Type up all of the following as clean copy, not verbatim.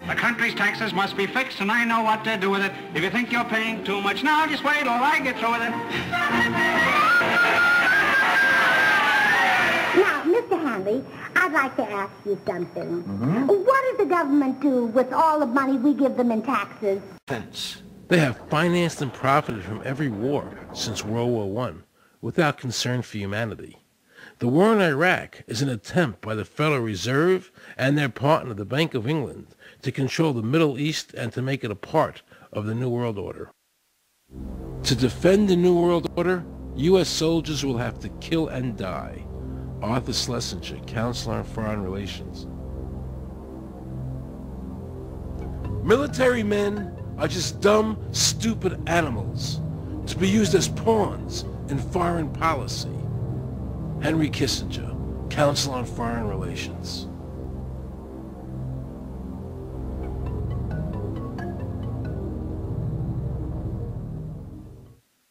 The country's taxes must be fixed, and I know what to do with it. If you think you're paying too much now, just wait till I get through with it. Now, Mr. Hanley, I'd like to ask you something. What does the government do with all the money we give them in taxes? They have financed and profited from every war since World War I without concern for humanity. The war in Iraq is an attempt by the Federal Reserve and their partner, the Bank of England, to control the Middle East and to make it a part of the New World Order. To defend the New World Order, U.S. soldiers will have to kill and die. Arthur Schlesinger, Counselor on Foreign Relations. Military men are just dumb, stupid animals to be used as pawns in foreign policy. Henry Kissinger, Counselor on Foreign Relations.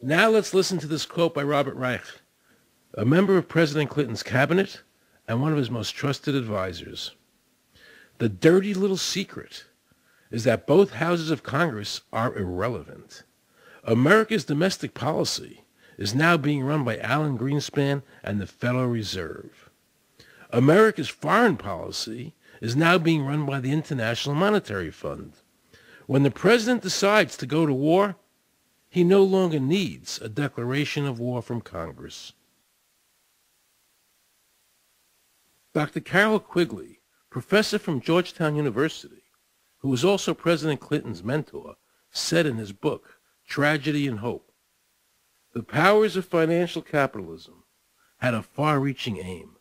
Now let's listen to this quote by Robert Reich, a member of President Clinton's cabinet and one of his most trusted advisors. The dirty little secret is that both houses of Congress are irrelevant. America's domestic policy is now being run by Alan Greenspan and the Federal Reserve. America's foreign policy is now being run by the International Monetary Fund. When the president decides to go to war, he no longer needs a declaration of war from Congress. Dr. Carol Quigley, professor from Georgetown University, who was also President Clinton's mentor, said in his book, Tragedy and Hope, the powers of financial capitalism had a far-reaching aim,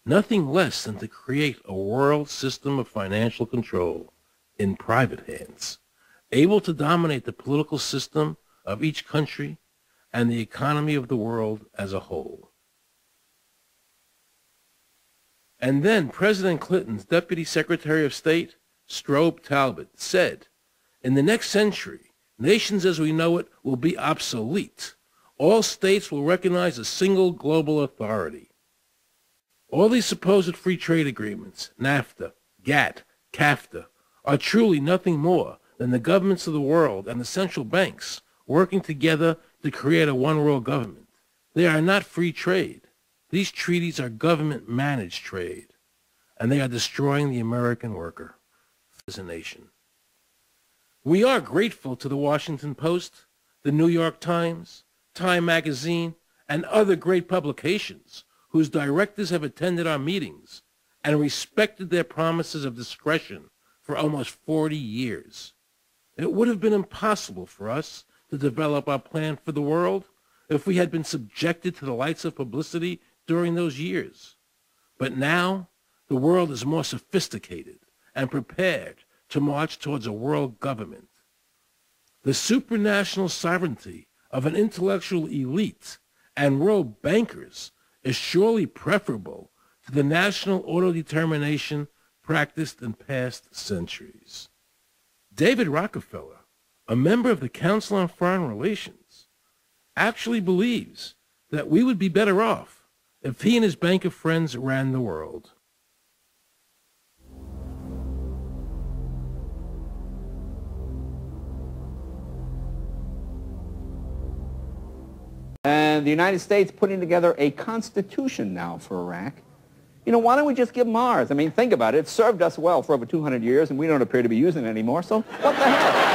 nothing less than to create a world system of financial control in private hands, able to dominate the political system of each country and the economy of the world as a whole. And then President Clinton's Deputy Secretary of State, Strobe Talbot, said, in the next century, nations as we know it will be obsolete. All states will recognize a single global authority. All these supposed free trade agreements, NAFTA, GATT, CAFTA, are truly nothing more than the governments of the world and the central banks working together to create a one-world government. They are not free trade. These treaties are government-managed trade, and they are destroying the American worker as a nation. We are grateful to the Washington Post, the New York Times, Time Magazine, and other great publications whose directors have attended our meetings and respected their promises of discretion for almost 40 years. It would have been impossible for us to develop our plan for the world if we had been subjected to the lights of publicity during those years. But now, the world is more sophisticated and prepared to march towards a world government. The supranational sovereignty of an intellectual elite and world bankers is surely preferable to the national autodetermination practiced in past centuries. David Rockefeller, a member of the Council on Foreign Relations, actually believes that we would be better off if he and his bank of friends ran the world. And the United States putting together a constitution now for Iraq. You know, why don't we just give them ours? I mean, think about it. It served us well for over 200 years, and we don't appear to be using it anymore, so what the hell?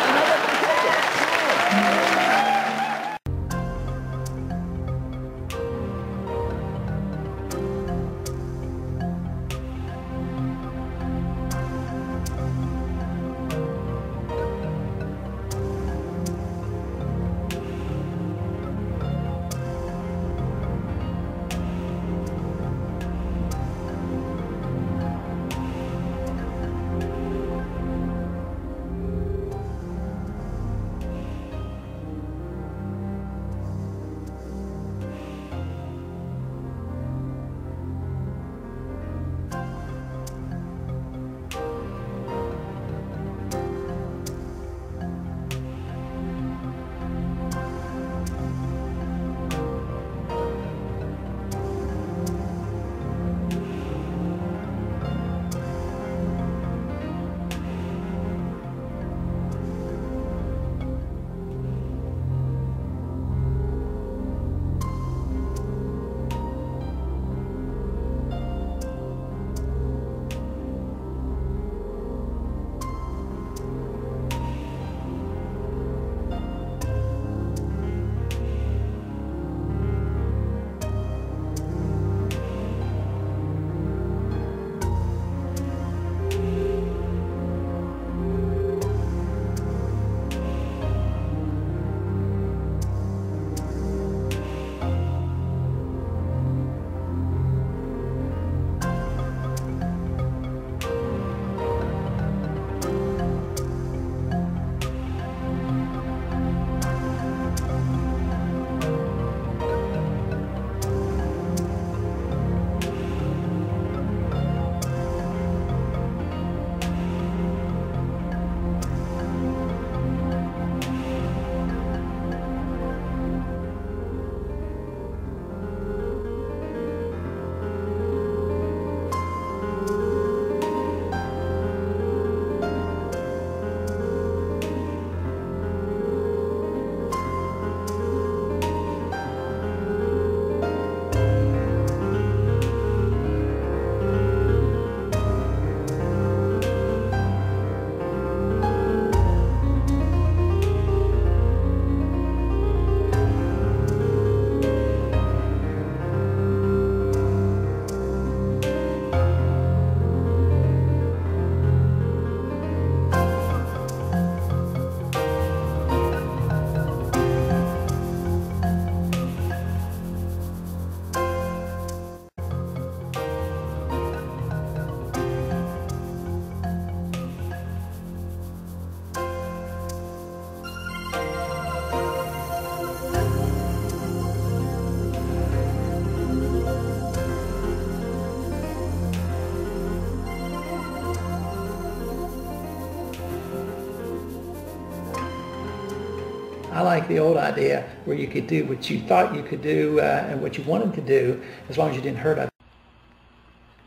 I like the old idea where you could do what you thought you could do and what you wanted to do as long as you didn't hurt others.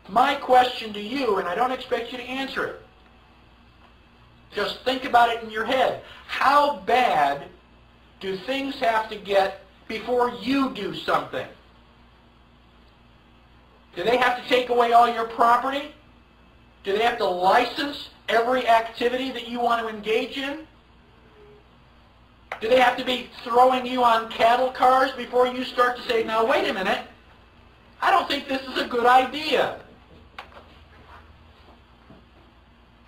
My question to you, and I don't expect you to answer it, just think about it in your head. How bad do things have to get before you do something? Do they have to take away all your property? Do they have to license every activity that you want to engage in? Do they have to be throwing you on cattle cars before you start to say, now wait a minute, I don't think this is a good idea?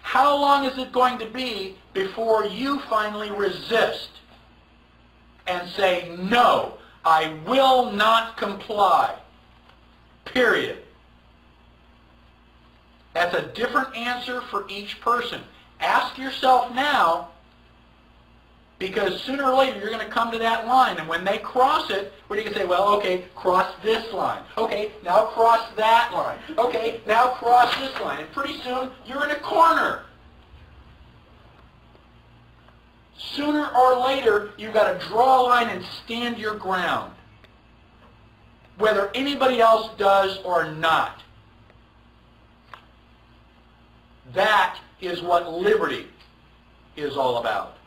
How long is it going to be before you finally resist and say, no, I will not comply, period? That's a different answer for each person. Ask yourself now, because sooner or later you're going to come to that line, and when they cross it, what are you going to say? Well, okay, cross this line. Okay, now cross that line. Okay, now cross this line. And pretty soon you're in a corner. Sooner or later you've got to draw a line and stand your ground, whether anybody else does or not. That is what liberty is all about.